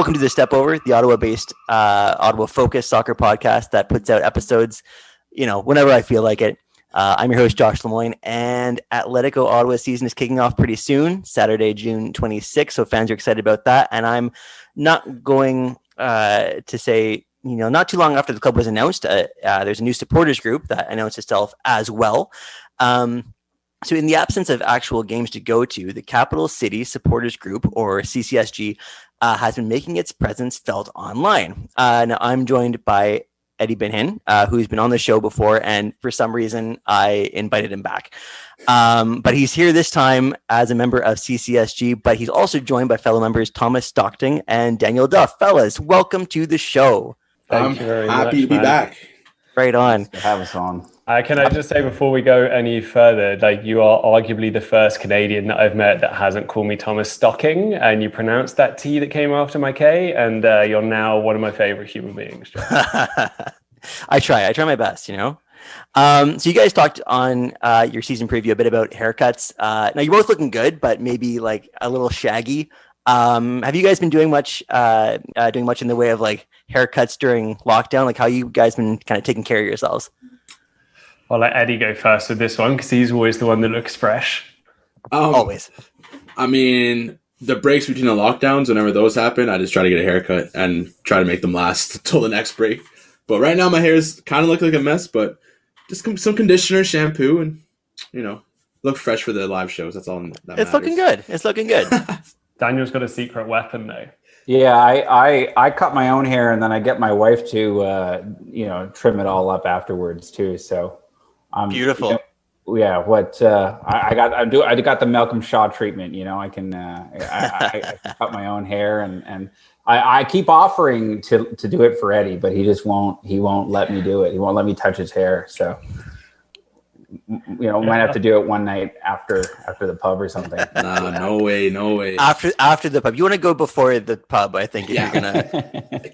welcome to the Step Over, the Ottawa-based, Ottawa-focused soccer podcast that puts out episodes, whenever I feel like it. I'm your host, Josh Lemoyne, and Atletico Ottawa season is kicking off pretty soon, Saturday, June 26th. So fans are excited about that. And I'm not going to say, not too long after the club was announced, there's a new supporters group that announced itself as well. So in the absence of actual games to go to, the Capital City Supporters Group, or CCSG, has been making its presence felt online. Now I'm joined by Eddie Benhin, who's been on the show before, and for some reason I invited him back. But he's here this time as a member of CCSG, but he's also joined by fellow members Thomas Stockting and Daniel Duff. Fellas, welcome to the show. I'm happy to be back. Right on. Thanks for having us on. Can I just say before we go any further, you are arguably the first Canadian that I've met that hasn't called me Thomas Stocking, and you pronounced that T that came after my K, and you're now one of my favorite human beings. I try my best, So you guys talked on your season preview a bit about haircuts. Now you're both looking good, but maybe like a little shaggy. Have you guys been doing much in the way of like haircuts during lockdown? Like how you guys been kind of taking care of yourselves? I'll let Eddie go first with this one because he's always the one that looks fresh. Always. I mean, the breaks between the lockdowns, whenever those happen, I just try to get a haircut and try to make them last until the next break. But right now my hair is kind of looking like a mess, but just some conditioner, shampoo, and, look fresh for the live shows. That's all that matters. It's looking good. Daniel's got a secret weapon, though. Yeah, I cut my own hair and then I get my wife to, trim it all up afterwards too. So beautiful. I got the Malcolm Shaw treatment. I can cut my own hair and I keep offering to do it for Eddie, but he just won't. He won't let me do it. He won't let me touch his hair. So might have to do it one night after the pub or something. Nah, no way. After the pub, you want to go before the pub. I think if you're gonna.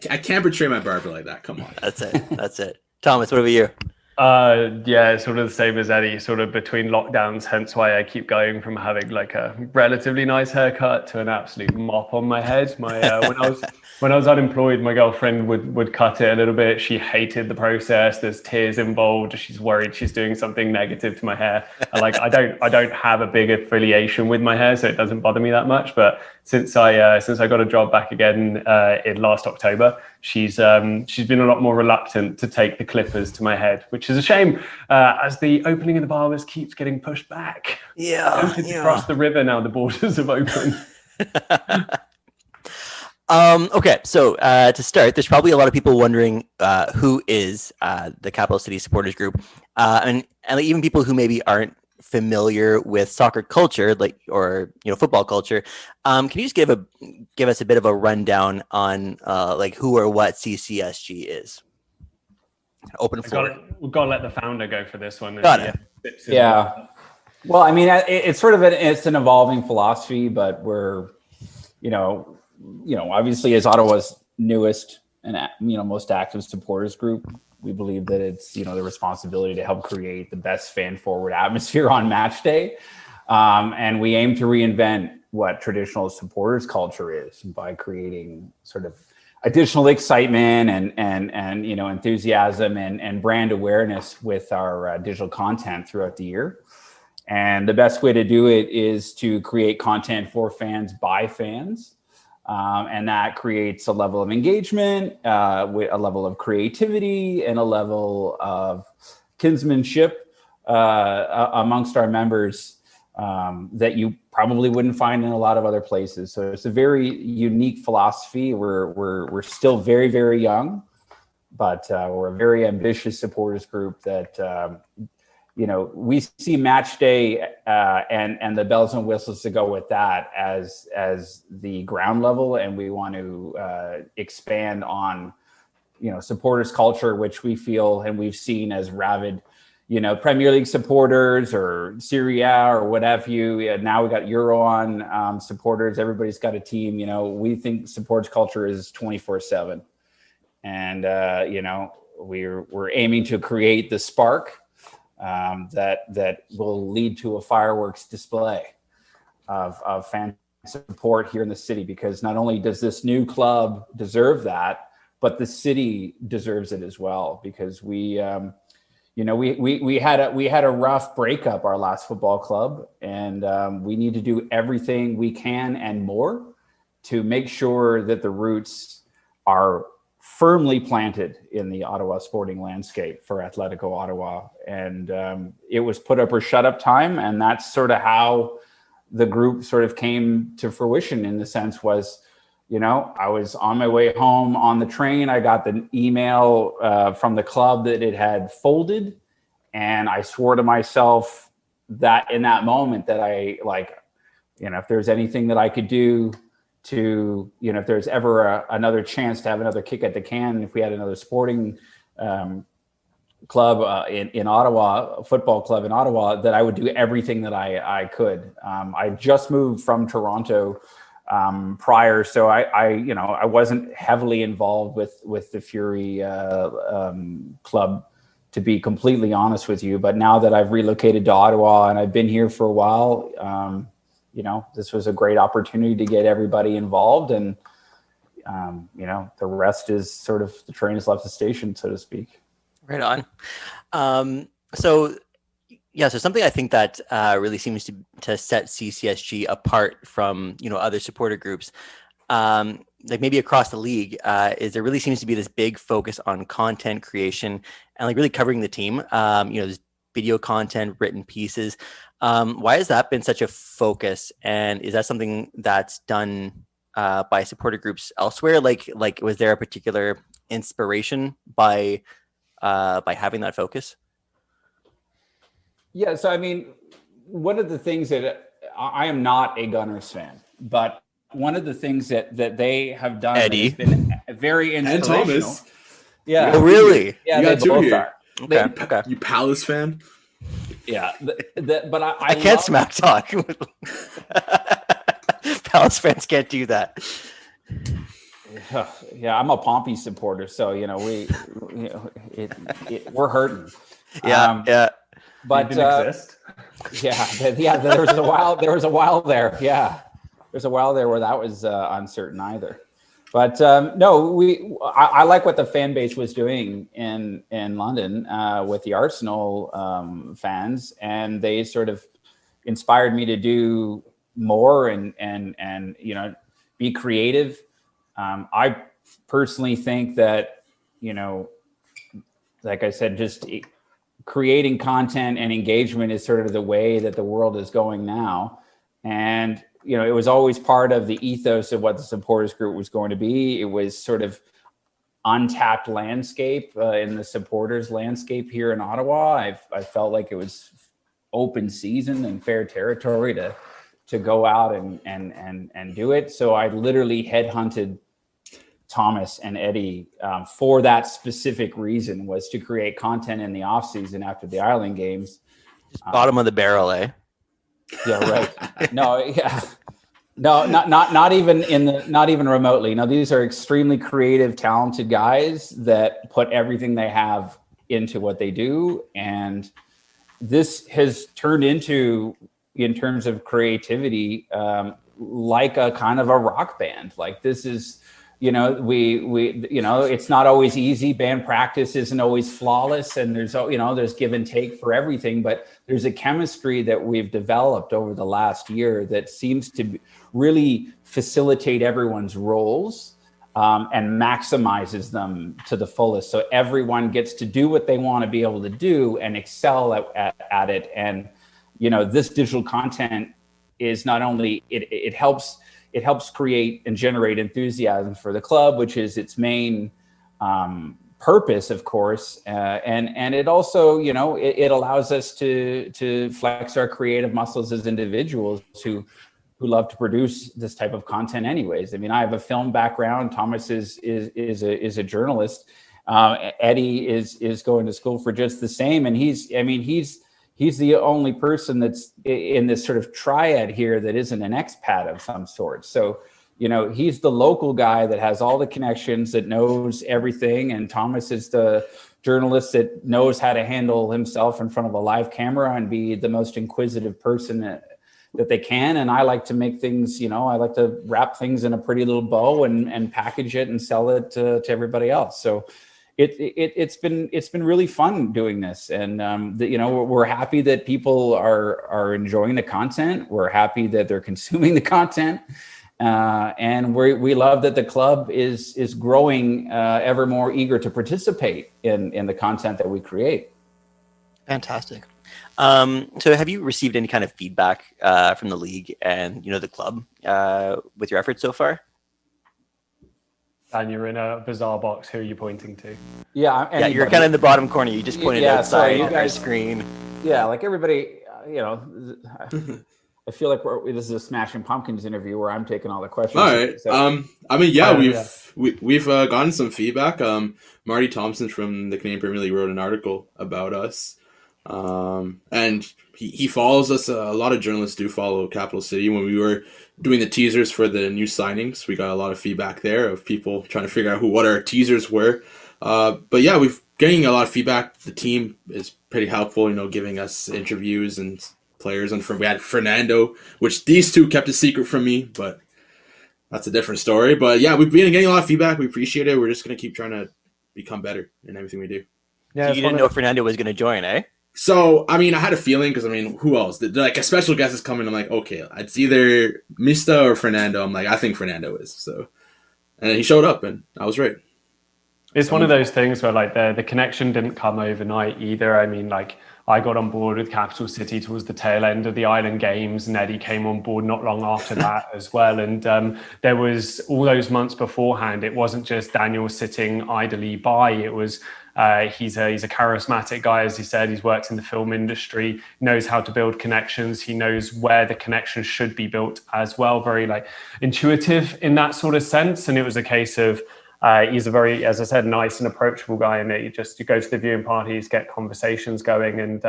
I can't portray my barber like that. Come on. That's it. Thomas, what about you? Yeah, sort of the same as Eddie, sort of between lockdowns, hence why I keep going from having like a relatively nice haircut to an absolute mop on my head. When I was unemployed, my girlfriend would cut it a little bit. She hated the process. There's tears involved. She's worried she's doing something negative to my hair. I don't have a big affiliation with my hair, so it doesn't bother me that much. But since I got a job back again in last October, she's been a lot more reluctant to take the clippers to my head, which is a shame, as the opening of the barbers keeps getting pushed back. Yeah. To cross the river now, the borders have opened. Okay, so to start, there's probably a lot of people wondering who is the Capital City Supporters Group, and even people who maybe aren't familiar with soccer culture, or football culture. Can you just give us a bit of a rundown on who or what CCSG is? Open floor. We've got to let the founder go for this one. Got it. Yeah. Well, I mean, it's sort of it's an evolving philosophy, but we're, obviously as Ottawa's newest and most active supporters group, we believe that it's the responsibility to help create the best fan forward atmosphere on match day, and we aim to reinvent what traditional supporters culture is by creating sort of additional excitement and enthusiasm and brand awareness with our digital content throughout the year. And the best way to do it is to create content for fans by fans. And that creates a level of engagement, with a level of creativity and a level of kinsmanship amongst our members that you probably wouldn't find in a lot of other places. So it's a very unique philosophy. We're still very, very young, but we're a very ambitious supporters group that we see match day and the bells and whistles to go with that as the ground level, and we want to expand on supporters culture, which we feel and we've seen as rabid Premier League supporters or Serie A or what have you. Now we got Euro on supporters. Everybody's got a team. We think supporters culture is 24/7, and we're aiming to create the spark that will lead to a fireworks display of support here in the city, because not only does this new club deserve that, but the city deserves it as well, because we had a rough breakup, our last football club, and we need to do everything we can and more to make sure that the roots are firmly planted in the Ottawa sporting landscape for Atletico Ottawa. And it was put up or shut up time. And that's sort of how the group sort of came to fruition, in the sense was, I was on my way home on the train. I got the email from the club that it had folded. And I swore to myself that in that moment that if there's anything that I could do to, if there's ever another chance to have another kick at the can, if we had another sporting club in Ottawa, a football club in Ottawa, that I would do everything that I could. I just moved from Toronto prior, so I wasn't heavily involved with the Fury club, to be completely honest with you. But now that I've relocated to Ottawa and I've been here for a while, this was a great opportunity to get everybody involved, and the rest is sort of, the train has left the station, so to speak. Right on. So something I think that really seems to set CCSG apart from other supporter groups, like maybe across the league, is there really seems to be this big focus on content creation and like really covering the team. There's video content, written pieces. Why has that been such a focus? And is that something that's done by supporter groups elsewhere? Like was there a particular inspiration by having that focus? Yeah, so I mean, one of the things that I am not a Gunners fan, but one of the things that they have done, Eddie, has been very inspirational. And Thomas. Yeah. Oh, really? Yeah, you got they two both here. are. Okay. You Palace fan? Yeah, but I can't smack talk. Palace fans can't do that. Yeah, I'm a Pompey supporter, so we're hurting. Yeah. But exist. There was a while there. Yeah, there's a while there where that was uncertain either. But no, I like what the fan base was doing in London with the Arsenal fans, and they sort of inspired me to do more and be creative. I personally think that like I said, just creating content and engagement is sort of the way that the world is going now, and it was always part of the ethos of what the supporters group was going to be. It was sort of untapped landscape in the supporters landscape here in Ottawa. I felt like it was open season and fair territory to go out and do it. So I literally headhunted Thomas and Eddie for that specific reason, was to create content in the off season after the Ireland games. Just bottom of the barrel, eh? Yeah, right. Not even remotely. No, these are extremely creative, talented guys that put everything they have into what they do, and this has turned into, in terms of creativity, like a kind of a rock band. Like, this is, it's not always easy. Band practice isn't always flawless, and there's give and take for everything, but there's a chemistry that we've developed over the last year that seems to really facilitate everyone's roles and maximizes them to the fullest. So everyone gets to do what they want to be able to do and excel at it. And, this digital content is not only, it helps create and generate enthusiasm for the club, which is its main purpose, of course. And it also, it allows us to flex our creative muscles as individuals who love to produce this type of content anyways. I mean, I have a film background. Thomas is a journalist. Eddie is going to school for just the same. And he's the only person that's in this sort of triad here that isn't an expat of some sort. So, he's the local guy that has all the connections, that knows everything. And Thomas is the journalist that knows how to handle himself in front of a live camera and be the most inquisitive person that they can. And I like to make things, I like to wrap things in a pretty little bow and package it and sell it to everybody else. So it's been really fun doing this. And, we're happy that people are enjoying the content. We're happy that they're consuming the content. And we love that the club is growing, ever more eager to participate in the content that we create. Fantastic. So have you received any kind of feedback from the league and the club with your efforts so far? And you're in a bizarre box. Who are you pointing to? Yeah, you're kind of in the bottom corner. You just pointed outside our screen. Yeah, like everybody, I feel like this is a Smashing Pumpkins interview where I'm taking all the questions. All right. We've gotten some feedback. Marty Thompson from the Canadian Premier League wrote an article about us. And he follows us. A lot of journalists do follow Capital City. When we were doing the teasers for the new signings, we got a lot of feedback there of people trying to figure out what our teasers were. But yeah, we've getting a lot of feedback. The team is pretty helpful, giving us interviews and players. And we had Fernando, which these two kept a secret from me, but that's a different story. But yeah, we've been getting a lot of feedback. We appreciate it. We're just going to keep trying to become better in everything we do. Yeah, so you didn't know Fernando was going to join, eh? So, I had a feeling because, who else? Like, a special guest is coming. I'm like, okay, it's either Mista or Fernando. I'm like, I think Fernando is. So, and he showed up, and I was right. It's one of those things where, like, the connection didn't come overnight either. I got on board with Capital City towards the tail end of the Island Games, and Eddie came on board not long after that as well. And there was all those months beforehand. It wasn't just Daniel sitting idly by. It was he's a charismatic guy, as he said. He's worked in the film industry, knows how to build connections. He knows where the connections should be built as well. Very intuitive in that sort of sense. And it was a case of he's a very, as I said, nice and approachable guy. And you go to the viewing parties, get conversations going, and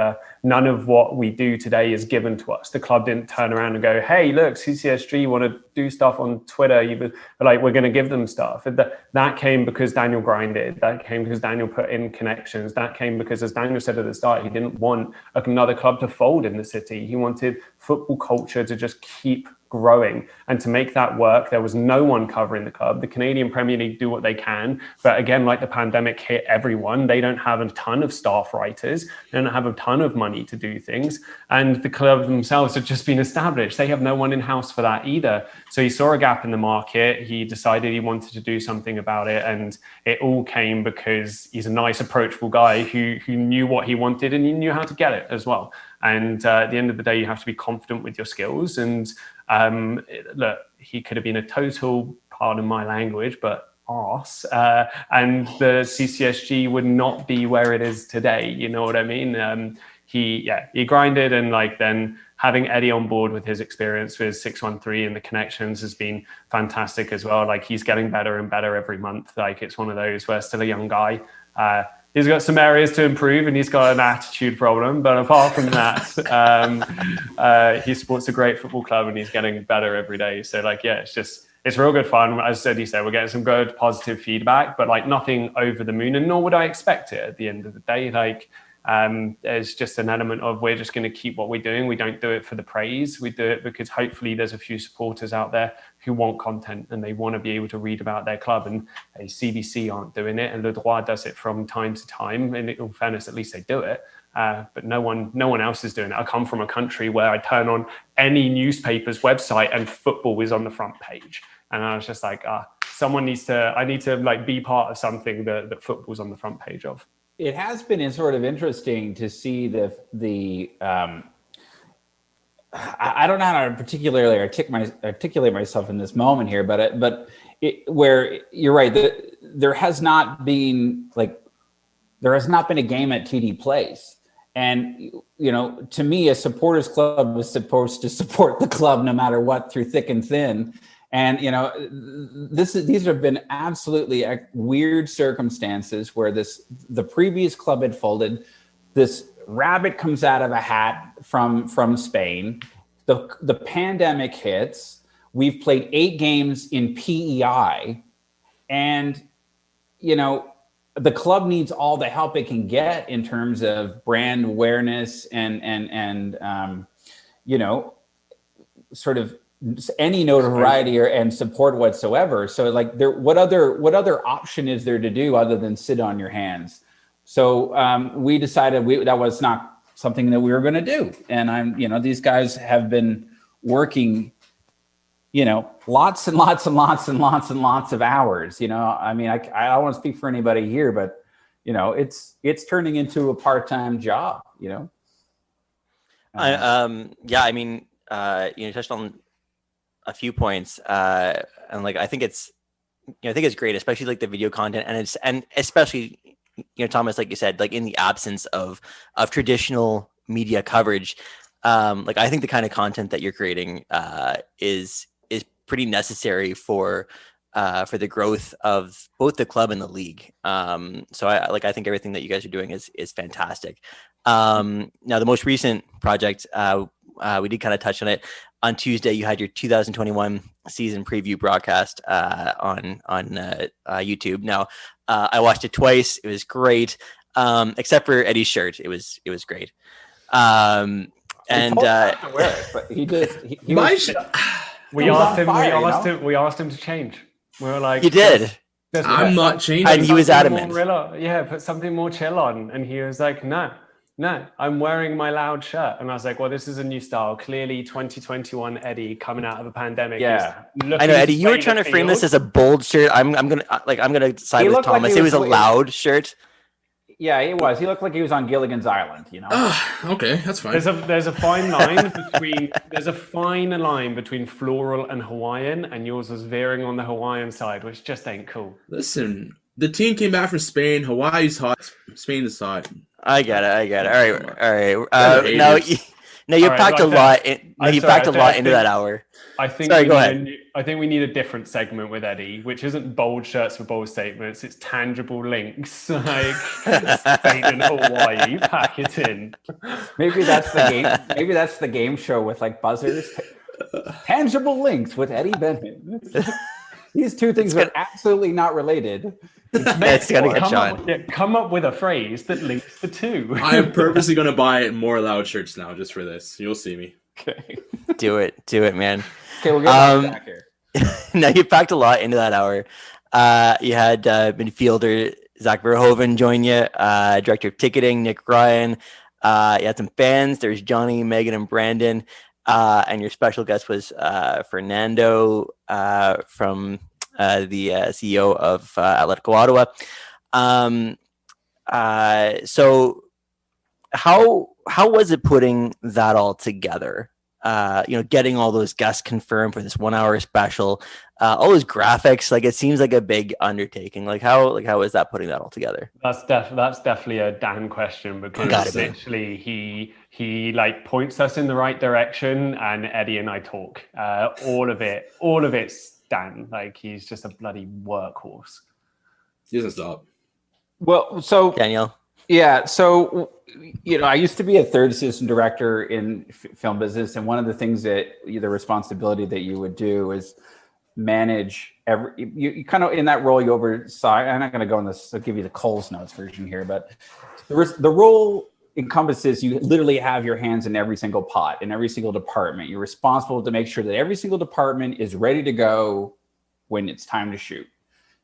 none of what we do today is given to us. The club didn't turn around and go, "Hey, look, CCSG want to do stuff on Twitter. We're going to give them stuff." And that came because Daniel grinded. That came because Daniel put in connections. That came because, as Daniel said at the start, he didn't want another club to fold in the city. He wanted football culture to just keep growing, and to make that work, there was no one covering the club. The Canadian Premier League do what they can, but again, like the pandemic hit everyone, they don't have a ton of staff writers, they don't have a ton of money to do things, and the club themselves have just been established. They have no one in-house for that either. So he saw a gap in the market, he decided he wanted to do something about it, and it all came because he's a nice, approachable guy who knew what he wanted, and he knew how to get it as well. And at the end of the day, you have to be confident with your skills. And look, he could have been a total, pardon my language, but arse. And the CCSG would not be where it is today. You know what I mean? He grinded, and then having Eddie on board with his experience with 613 and the connections has been fantastic as well. He's getting better and better every month. It's one of those where still a young guy. He's got some areas to improve, and he's got an attitude problem. But apart from that, he supports a great football club, and he's getting better every day. So, it's real good fun. As Eddie said, we're getting some good positive feedback, but nothing over the moon, and nor would I expect it at the end of the day. There's just an element of we're just going to keep what we're doing. We don't do it for the praise. We do it because hopefully there's a few supporters out there who want content and they want to be able to read about their club. And CBC aren't doing it, and Le Droit does it from time to time. And in all fairness, at least they do it. But no one else is doing it. I come from a country where I turn on any newspaper's website and football is on the front page. And I was just like, I need to be part of something that football's on the front page of. It has been sort of interesting to see I don't know how to particularly articulate myself in this moment here, but where you're right, there has not been a game at TD Place. And, to me, a supporters club is supposed to support the club no matter what, through thick and thin. And, these have been absolutely weird circumstances where the previous club had folded. This rabbit comes out of a hat from Spain. The pandemic hits. We've played 8 games in PEI. And, the club needs all the help it can get in terms of brand awareness and sort of any notoriety and support whatsoever. So like what other option is there to do other than sit on your hands? So we decided that was not something that we were going to do. And these guys have been working, lots and lots and lots and lots and lots of hours. I mean, I don't want to speak for anybody here, but it's turning into a part-time job, I mean, you touched on a few points, and like I think it's great, especially like the video content, and especially Thomas, like you said, like in the absence of traditional media coverage, like I think the kind of content that you're creating is pretty necessary for the growth of both the club and the league. So I think everything that you guys are doing is fantastic. Now the most recent project, we did kind of touch on it. On Tuesday, you had your 2021 season preview broadcast on YouTube. Now, I watched it twice. It was great, except for Eddie's shirt. It was great. And to wear it, but we asked him to change. We were like, he did. I'm not changing. And he was adamant. Put something more chill on. And he was like, no, I'm wearing my loud shirt. And I was like, well, this is a new style. Clearly 2021 Eddie coming out of a pandemic. Yeah. I know, Eddie, you were trying to frame this as a bold shirt. I'm gonna side with Thomas. It was a loud shirt. Yeah, it was. He looked like he was on Gilligan's Island, Okay, that's fine. There's a fine line between floral and Hawaiian, and yours was veering on the Hawaiian side, which just ain't cool. Listen, the team came back from Spain. Hawaii's hot. Spain is hot. I get it. All right. No, you packed a lot. You packed a lot into that hour. I think. Sorry, go ahead. I think we need a different segment with Eddie, which isn't bold shirts for bold statements. It's tangible links, like Spain and Hawaii. Pack it in. Maybe that's the game. Maybe that's the game show with like buzzers. Tangible links with Eddie Benhin. These two things are absolutely not related. It's gonna get John. Come up with a phrase that links the two. I am purposely going to buy more loud shirts now just for this. You'll see me. Okay. Do it, man. Okay, we'll get back here. No, you packed a lot into that hour. You had midfielder Zach Verhoeven join you, director of ticketing Nick Ryan. You had some fans. There's Johnny, Megan, and Brandon. And your special guest was Fernando from the CEO of Atletico Ottawa. So how was it putting that all together? Getting all those guests confirmed for this 1 hour special, all those graphics, like it seems like a big undertaking. How is that putting that all together? That's definitely a Dan question, because essentially he like points us in the right direction, and Eddie and I talk. All of it's Dan. Like he's just a bloody workhorse. He doesn't stop. Well, so Daniel. Yeah. So, I used to be a third assistant director in film business. And one of the things that the responsibility that you would do is manage you kind of in that role, you oversight. I'm not going to go on this. I'll give you the Coles Notes version here, but the role encompasses you literally have your hands in every single pot, in every single department. You're responsible to make sure that every single department is ready to go when it's time to shoot.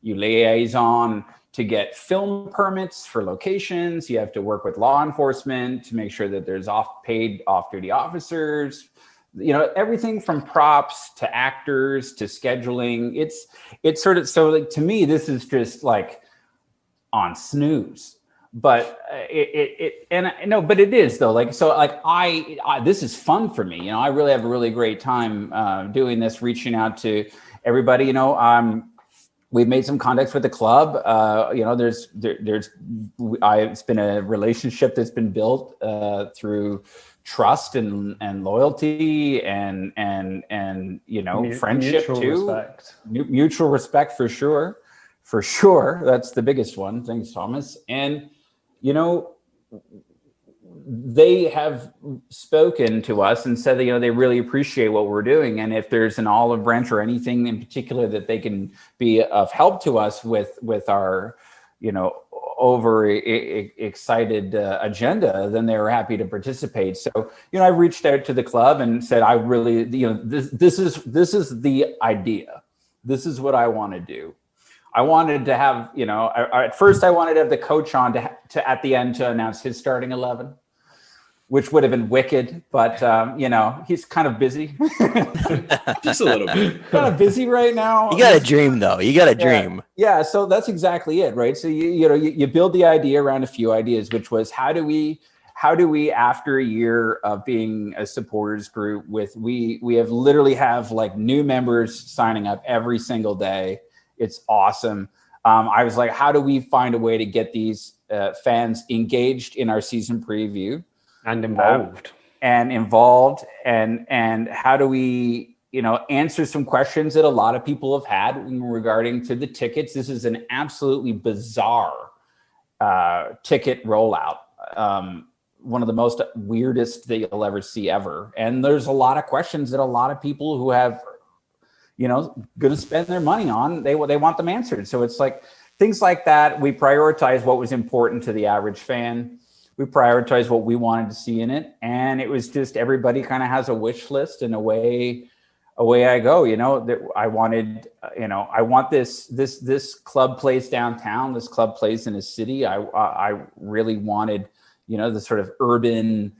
You liaison to get film permits for locations. You have to work with law enforcement to make sure that there's paid off-duty officers, everything from props to actors to scheduling. It's sort of, so like, to me, this is just like on snooze, but but it is though. Like, so like I this is fun for me. I really have a really great time doing this, reaching out to everybody. We've made some contacts with the club. It's been a relationship that's been built through trust and loyalty and friendship too. Mutual respect for sure. That's the biggest one. Thanks, Thomas. And they have spoken to us and said that they really appreciate what we're doing, and if there's an olive branch or anything in particular that they can be of help to us with our over excited agenda, then they were happy to participate. So, I reached out to the club and said, I really, this is the idea. This is what I want to do. I wanted to have, at first I wanted to have the coach on to at the end to announce his starting 11, which would have been wicked, but he's kind of busy. Just a little bit. Kind of busy right now. You got a dream, though. You got a dream. Yeah. So that's exactly it, right? So you build the idea around a few ideas, which was how do we after a year of being a supporters group we literally have like new members signing up every single day. It's awesome. I was like, how do we find a way to get these fans engaged in our season preview? And involved. And how do we, answer some questions that a lot of people have had regarding to the tickets. This is an absolutely bizarre ticket rollout. One of the most weirdest that you'll ever see ever. And there's a lot of questions that a lot of people who have, going to spend their money on, they want them answered. So it's like things like that. We prioritize what was important to the average fan. We prioritized what we wanted to see in it. And it was just, everybody kind of has a wish list, and away I go, that I wanted, I want this club plays downtown. This club plays in a city. I really wanted, the sort of urban,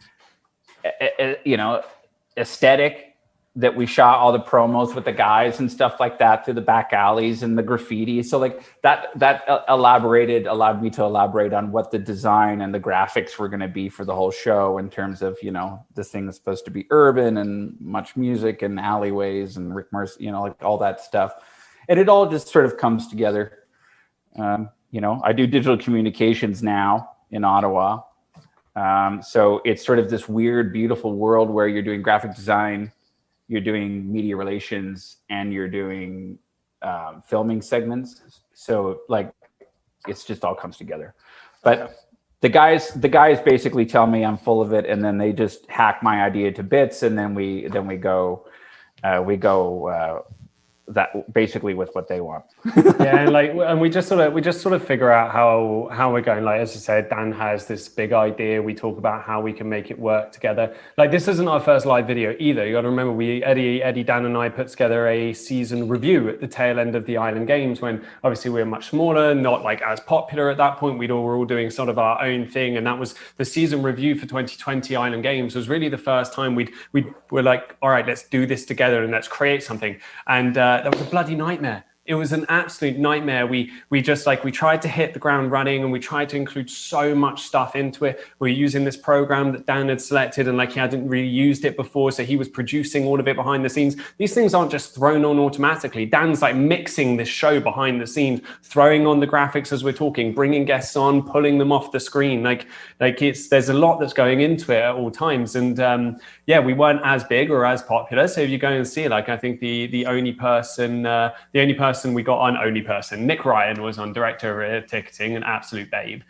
aesthetic that we shot all the promos with the guys and stuff like that through the back alleys and the graffiti. So like that allowed me to elaborate on what the design and the graphics were going to be for the whole show in terms of, this thing is supposed to be urban and much music and alleyways and Rick Mercer, like all that stuff. And it all just sort of comes together. I do digital communications now in Ottawa. So it's sort of this weird, beautiful world where you're doing graphic design, you're doing media relations, and you're doing filming segments. So like, it's just all comes together. But the guys basically tell me I'm full of it, and then they just hack my idea to bits, and then we go that basically with what they want. Yeah, and we just sort of figure out how we're going. Like, as I said, Dan has this big idea. We talk about how we can make it work together. Like, this isn't our first live video either. You got to remember, Eddie, Dan, and I put together a season review at the tail end of the Island Games, when obviously we were much smaller, not like as popular at that point. We're all doing sort of our own thing, and that was the season review for 2020 Island Games. Was really the first time we were like, all right, let's do this together and let's create something. And that was a bloody nightmare. It was an absolute nightmare. We tried to hit the ground running, and we tried to include so much stuff into it. We were using this program that Dan had selected, and he hadn't really used it before, so he was producing all of it behind the scenes. These things aren't just thrown on automatically. Dan's mixing this show behind the scenes, throwing on the graphics as we're talking, bringing guests on, pulling them off the screen. There's a lot that's going into it at all times. And we weren't as big or as popular. So if you go and see, I think the only person we got on, Nick Ryan was on director of ticketing, an absolute babe.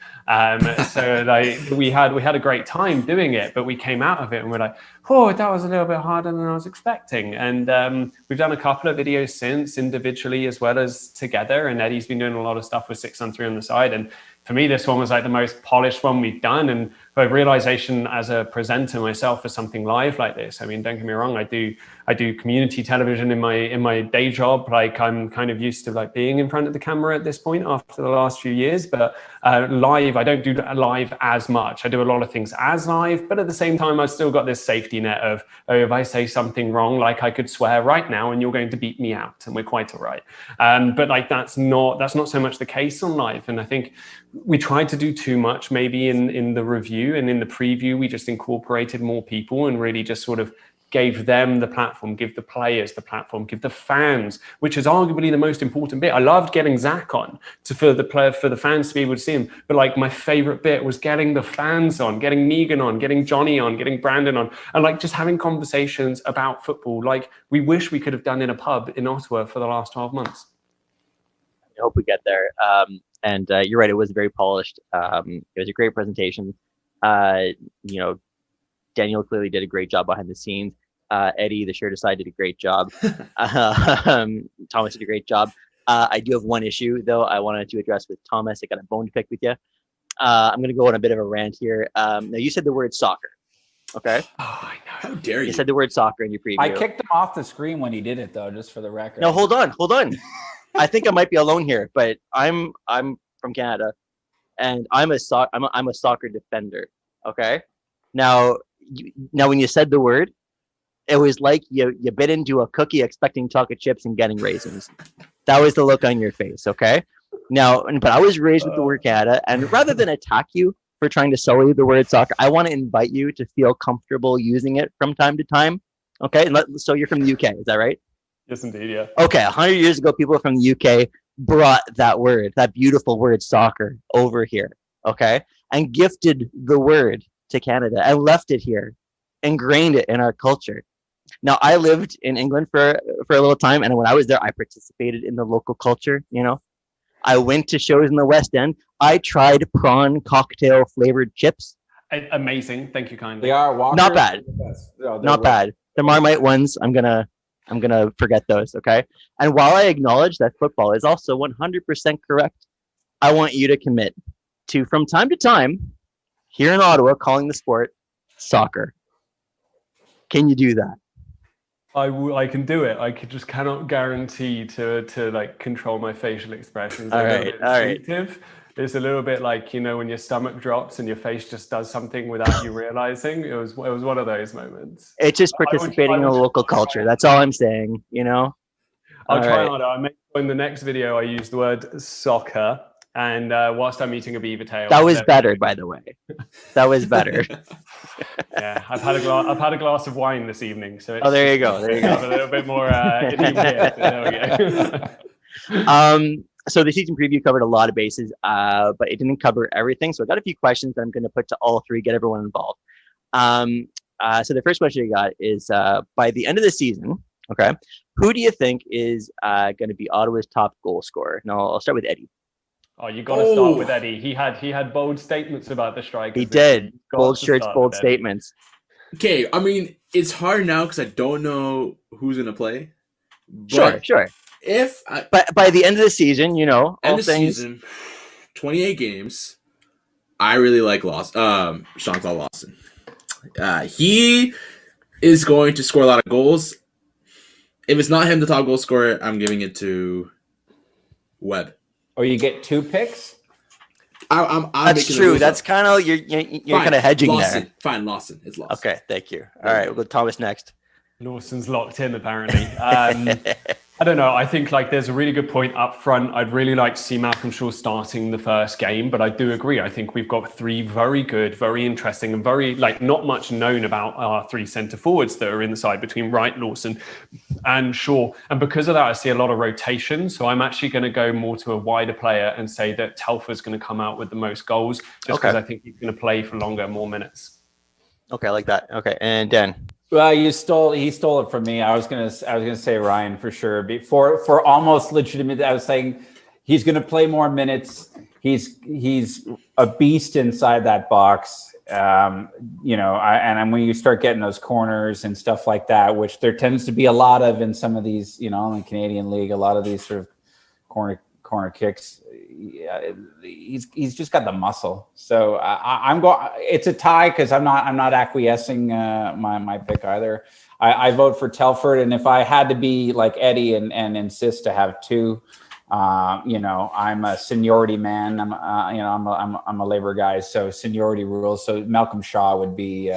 We had a great time doing it, but we came out of it and we're like, oh, that was a little bit harder than I was expecting. And we've done a couple of videos since, individually as well as together. And Eddie's been doing a lot of stuff with 6 on 3 on the side. And for me, this one was the most polished one we've done. And a realization as a presenter myself for something live like this. I mean, don't get me wrong, I do community television in my day job. I'm kind of used to being in front of the camera at this point after the last few years. But live, I don't do live as much. I do a lot of things as live, but at the same time, I've still got this safety net of, if I say something wrong, I could swear right now and you're going to beat me out, and we're quite all right. But that's not so much the case on live. And I think we tried to do too much maybe in the review, and in the preview, we just incorporated more people and really just sort of gave them the platform, give the players the platform, give the fans, which is arguably the most important bit. I loved getting Zach on for the fans to be able to see him. But my favorite bit was getting the fans on, getting Megan on, getting Johnny on, getting Brandon on, and just having conversations about football we wish we could have done in a pub in Ottawa for the last 12 months. I hope we get there. And you're right, it was very polished. It was a great presentation. Daniel clearly did a great job behind the scenes. Eddie, the shirt aside, did a great job. Thomas did a great job. I do have one issue, though, I wanted to address with Thomas. I got a bone to pick with you. I'm going to go on a bit of a rant here. Now, you said the word soccer, okay? Oh, I know. How dare you? You said the word soccer in your preview. I kicked him off the screen when he did it, though, just for the record. No, hold on. I think I might be alone here, but I'm from Canada, and I'm a soccer defender. Okay. Now, when you said the word, it was like you bit into a cookie expecting chocolate chips and getting raisins. That was the look on your face. Okay. Now, but I was raised with the word Canada, and rather than attack you for trying to sully the word soccer, I want to invite you to feel comfortable using it from time to time. Okay. So you're from the UK, is that right? Yes, indeed. Yeah. Okay. 100 years ago, people from the UK brought that beautiful word soccer over here. Okay. And gifted the word to Canada and left it here, ingrained it in our culture. Now, I lived in England for a little time, and when I was there, I participated in the local culture. I went to shows in the West End. I tried prawn cocktail flavored chips. Amazing. Thank you kindly. They are Walker. Not bad. No, Not bad. The Marmite ones, I'm gonna forget those. Okay. And while I acknowledge that football is also 100% correct, I want you to commit to, from time to time, here in Ottawa, calling the sport soccer. Can you do that? I can do it. I just cannot guarantee to like control my facial expressions. All right. It's a little bit like, when your stomach drops and your face just does something without you realizing. It was one of those moments. It's just participating in the local culture. That's all I'm saying. I'll try harder. I make sure in the next video I use the word soccer. And whilst I'm eating a beaver tail, that was better, by the way. That was better. Yeah, I've had a glass of wine this evening, so it's there you go. A little bit more inebriated. There we go. So the season preview covered a lot of bases, but it didn't cover everything. So I got a few questions that I'm going to put to all three, get everyone involved. So the first question you got is, by the end of the season, okay, who do you think is going to be Ottawa's top goal scorer? Now I'll start with Eddie. Oh, you got to start with Eddie. He had bold statements about the strikers. He did. Bold shirts, bold statements. Okay, I mean, it's hard now because I don't know who's going to play. But Sure. But by the end of the season, season, 28 games, I really like Jean-Claude Lawson. He is going to score a lot of goals. If it's not him, the top goal scorer, I'm giving it to Webb. Or you get 2 picks? I'm That's true. That's kind of you're kind of hedging Lawson. there. Fine, Lawson. It's Lawson. Okay, thank you. All right, we'll go Thomas next. Lawson's locked in, apparently. I don't know. I think there's a really good point up front. I'd really like to see Malcolm Shaw starting the first game, but I do agree. I think we've got 3 very good, very interesting, and very not much known about our 3 centre forwards that are in the side between Wright, Lawson, and Shaw. And because of that, I see a lot of rotation. So I'm actually going to go more to a wider player and say that Telfer's going to come out with the most goals, just because I think he's going to play for longer, more minutes. Okay, I like that. Okay, and Dan. Well, he stole it from me. I was gonna say Ryan for sure. For almost legitimate, I was saying he's gonna play more minutes. He's a beast inside that box. And when you start getting those corners and stuff like that, which there tends to be a lot of in some of these, in the Canadian League, a lot of these sort of corner kicks. He's just got the muscle. So I'm going. It's a tie because I'm not acquiescing my pick either. I vote for Telford, and if I had to be like Eddie and insist to have 2, I'm a seniority man. I'm a labor guy, so seniority rules. So Malcolm Shaw would be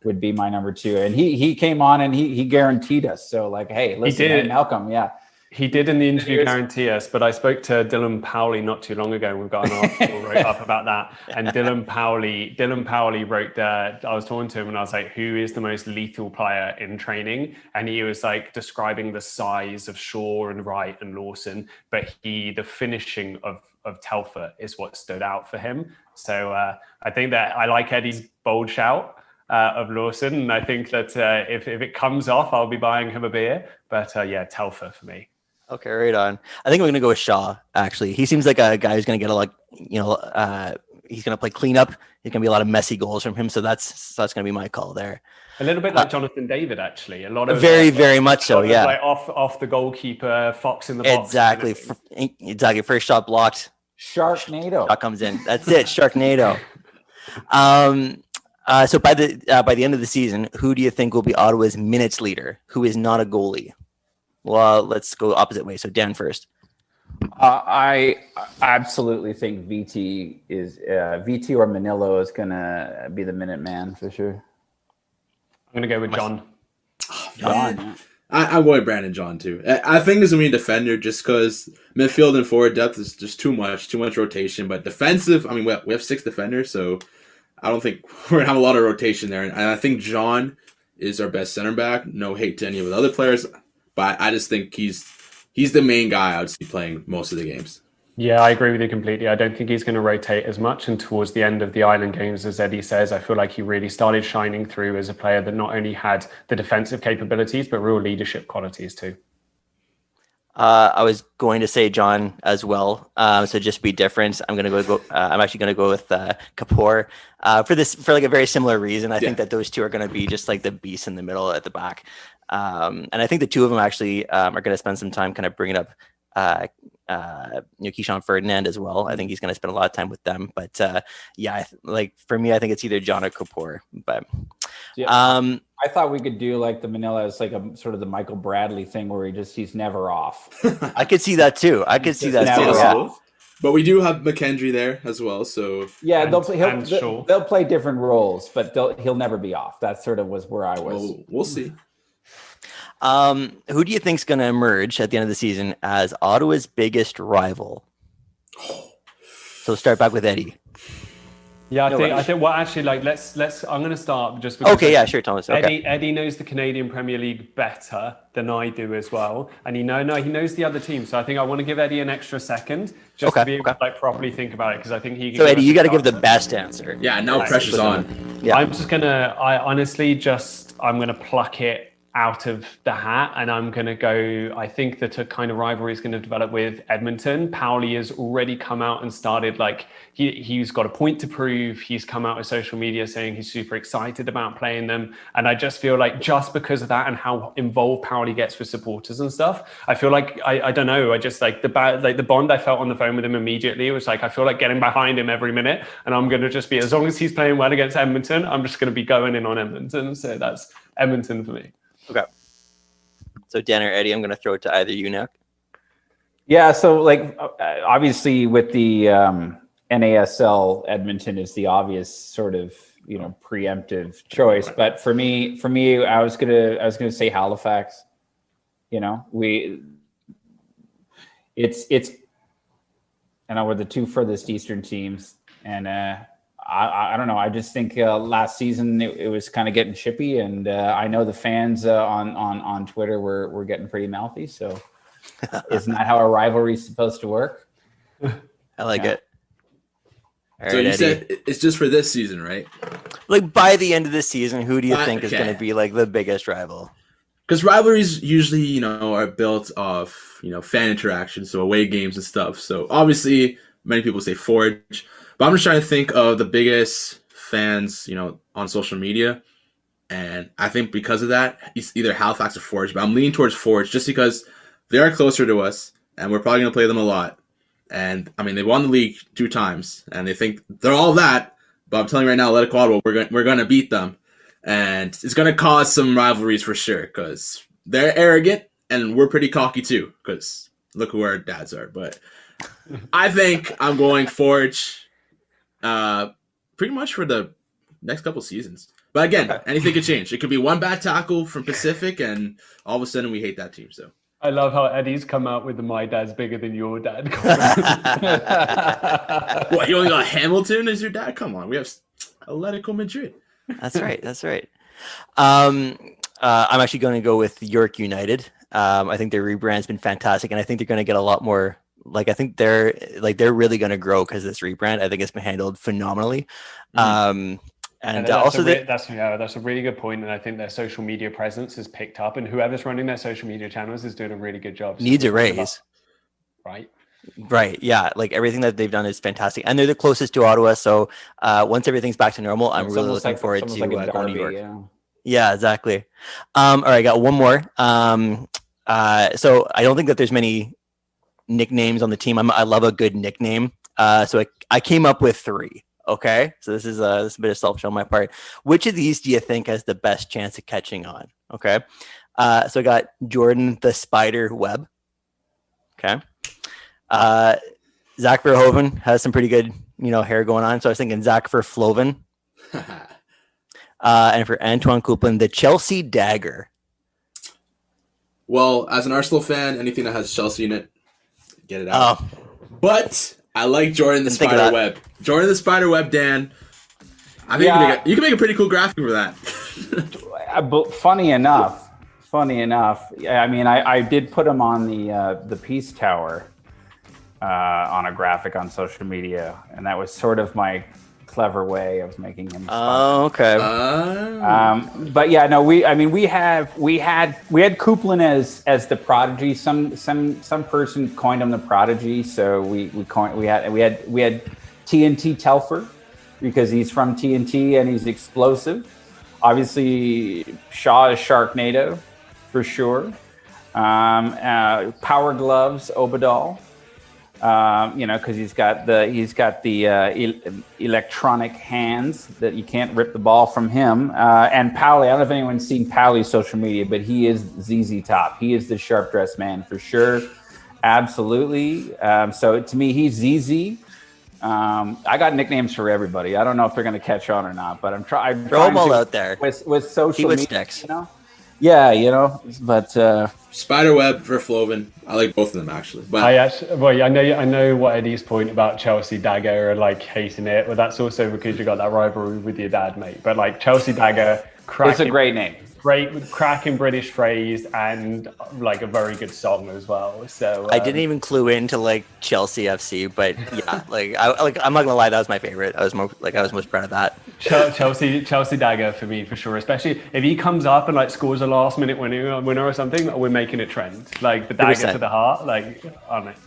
my number 2, and he came on and he guaranteed us. So hey, listen, hey, Malcolm, yeah. He did in the interview guarantee us, but I spoke to Dylan Powley not too long ago, and we've got an article wrote up about that. And Dylan Powley wrote that. I was talking to him and I was like, who is the most lethal player in training? And he was describing the size of Shaw and Wright and Lawson, but the finishing of Telfer is what stood out for him. So I think that I like Eddie's bold shout of Lawson, and I think that if it comes off, I'll be buying him a beer. But Telfer for me. Okay, right on. I think I'm going to go with Shaw, actually. He seems like a guy who's going to get he's going to play cleanup. There's going to be a lot of messy goals from him. So that's going to be my call there. A little bit like Jonathan David, actually. A lot of very much so. Yeah, like off the goalkeeper, fox in the box. Exactly. First shot blocked. Sharknado. Shot comes in. That's it. Sharknado. So by the end of the season, who do you think will be Ottawa's minutes leader? Who is not a goalie? Well, let's go opposite way. So Dan first. I absolutely think VT or Manilo is gonna be the minute man for sure. I'm gonna go with John. John. I'm going Brandon John too. I think there's gonna be a defender just because midfield and forward depth is just too much rotation. But defensive, I mean, we have 6 defenders, so I don't think we're gonna have a lot of rotation there. And I think John is our best center back. No hate to any of the other players, but I just think he's the main guy I would see playing most of the games. Yeah, I agree with you completely. I don't think he's going to rotate as much. And towards the end of the Island games, as Eddie says, I feel like he really started shining through as a player that not only had the defensive capabilities, but real leadership qualities too. I was going to say John as well. So just be different. I'm actually going to go with Kapoor for like a very similar reason. I think that those two are going to be just like the beasts in the middle at the back. And I think the two of them actually are going to spend some time kind of bringing up Keyshawn Ferdinand as well. I think he's going to spend a lot of time with them. But for me, I think it's either John or Kapoor. But I thought we could do like the Manila as like a sort of the Michael Bradley thing where he's never off. I could see that too. Yeah. But we do have McKendry there as well, so yeah, they'll play different roles, but he'll never be off. That sort of was where I was. Well, we'll see. Who do you think is going to emerge at the end of the season as Ottawa's biggest rival? So start back with Eddie. Yeah, I think. Well, actually, like let's. I'm going to start just because. Okay, yeah, sure, Thomas. Okay. Eddie knows the Canadian Premier League better than I do as well, and he knows the other team. So I think I want to give Eddie an extra second just to be able to like properly think about it because I think he. So Eddie, you got to give the best answer. Yeah, now pressure's on. Yeah. I'm gonna pluck it out of the hat, and I'm going to go, I think that a kind of rivalry is going to develop with Edmonton. Pauli has already come out and started, like, he's got a point to prove. He's come out with social media saying he's super excited about playing them. And I just feel like just because of that and how involved Pauli gets with supporters and stuff, I feel like, I don't know, I just like the bond I felt on the phone with him immediately. It was like, I feel like getting behind him every minute. And I'm going to just be, as long as he's playing well against Edmonton, I'm just going to be going in on Edmonton. So that's Edmonton for me. Okay. So Dan or Eddie, I'm going to throw it to either you now. Yeah. So like, obviously with the NASL, Edmonton is the obvious sort of, preemptive choice. But for me, I was gonna say Halifax. We're the two furthest Eastern teams, and I don't know. I just think last season it was kind of getting chippy, and I know the fans on Twitter were getting pretty mouthy. So, isn't that how a rivalry is supposed to work? I like it. All so right, you Eddie. said it's just for this season, right? Like by the end of the season, who do you think is going to be like the biggest rival? Because rivalries usually, are built off, fan interaction, so away games and stuff. So obviously, many people say Forge. But I'm just trying to think of the biggest fans, on social media. And I think because of that, it's either Halifax or Forge. But I'm leaning towards Forge just because they are closer to us. And we're probably going to play them a lot. And, I mean, they won the league 2 times. And they think they're all that. But I'm telling you right now, Atletico Ottawa, we're going to beat them. And it's going to cause some rivalries for sure. Because they're arrogant. And we're pretty cocky too. Because look who our dads are. But I think I'm going Forge. Pretty much for the next couple seasons. But again, anything could change. It could be one bad tackle from Pacific, and all of a sudden we hate that team. So I love how Eddie's come out with the "my dad's bigger than your dad." What, you only got Hamilton as your dad? Come on, we have Atletico Madrid. That's right. I'm actually going to go with York United. I think their rebrand's been fantastic, and I think they're going to get a lot more. Like I think they're really going to grow because of this rebrand. I think it's been handled phenomenally. That's a really good point, and I think their social media presence has picked up, and whoever's running their social media channels is doing a really good job. Needs a raise, right? Right. Yeah. Like everything that they've done is fantastic. And they're the closest to Ottawa. So once everything's back to normal, I'm really looking forward to going to New York. Yeah, exactly. All right. I got one more. So I don't think that there's many nicknames on the team. I love a good nickname. So I came up with 3. Okay. So this is a bit of self-show on my part. Which of these do you think has the best chance of catching on? Okay. So I got Jordan the Spider Webb. Okay. Zach Verhoeven has some pretty good, hair going on. So I was thinking Zach Verfloven. And for Antoine Coupland, the Chelsea Dagger. Well, as an Arsenal fan, anything that has Chelsea in it, get it out. But I like Jordan the Spider Web. Jordan the Spider Web, Dan. I think you can make a pretty cool graphic for that. Funny enough, I mean, I did put him on the Peace Tower on a graphic on social media, and that was sort of my clever way of making him. Oh, okay. But yeah, no, we had Coupland as the prodigy. Some person coined him the prodigy, so we had TNT Telfer because he's from TNT and he's explosive. Obviously, Shaw is Sharknado for sure. Power Gloves Obadal. Because he's got the electronic hands that you can't rip the ball from him. And Pally, I don't know if anyone's seen Pally's social media, but he is ZZ Top. He is the sharp dressed man for sure. Absolutely. So to me, he's ZZ. I got nicknames for everybody. I don't know if they're going to catch on or not, but I'm trying. Throw them all out there with social media. Sticks. Yeah, but Spiderweb for Floven. I like both of them actually. But I know what Eddie's point about Chelsea Dagger and like hating it, but that's also because you got that rivalry with your dad, mate. But like Chelsea Dagger, it's a great name. Great, cracking British phrase and like a very good song as well. So I didn't even clue into like Chelsea FC, but yeah, I'm not gonna lie, that was my favorite. I was most proud of that. Chelsea Dagger for me for sure, especially if he comes up and like scores a last minute winner or something. We're making it trend, like the dagger 100%. To the heart, like on it.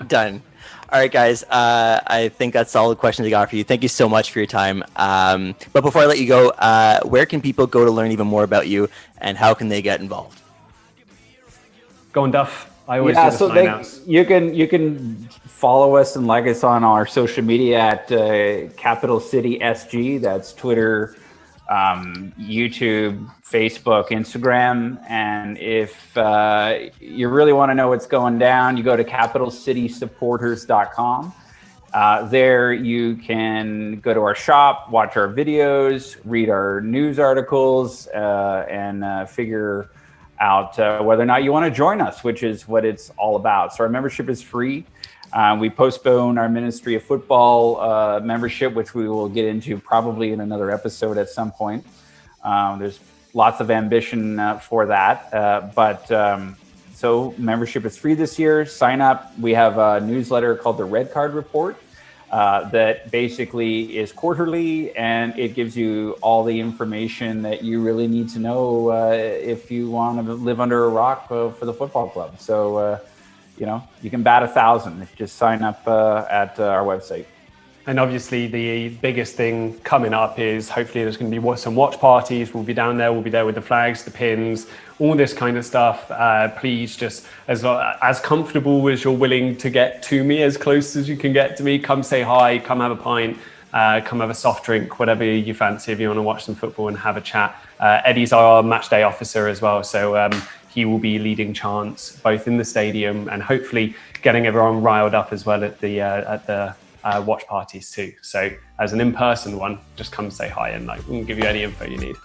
Done. All right, guys. I think that's all the questions I got for you. Thank you so much for your time. But before I let you go, where can people go to learn even more about you, and how can they get involved? Go on, Duff. I always do the sign-outs. You can follow us and like us on our social media at Capital City SG. That's Twitter, YouTube, Facebook, Instagram. And if you really want to know what's going down, you go to capitalcitysupporters.com. There you can go to our shop, watch our videos, read our news articles, and figure out whether or not you want to join us, which is what it's all about. So our membership is free. We postpone our Ministry of Football membership, which we will get into probably in another episode at some point. There's lots of ambition for that. So membership is free this year. Sign up. We have a newsletter called the Red Card Report that basically is quarterly, and it gives you all the information that you really need to know if you want to live under a rock for the football club. So, you can bat 1,000 if you just sign up at our website. And obviously the biggest thing coming up is hopefully there's going to be some watch parties. We'll be down there. We'll be there with the flags, the pins, all this kind of stuff. Please just as comfortable as you're willing to get to me, as close as you can get to me, come say hi, come have a pint, come have a soft drink, whatever you fancy if you want to watch some football and have a chat. Eddie's our match day officer as well. So he will be leading chants both in the stadium and hopefully getting everyone riled up as well at the watch parties too. So as an in-person one, just come say hi and we'll give you any info you need.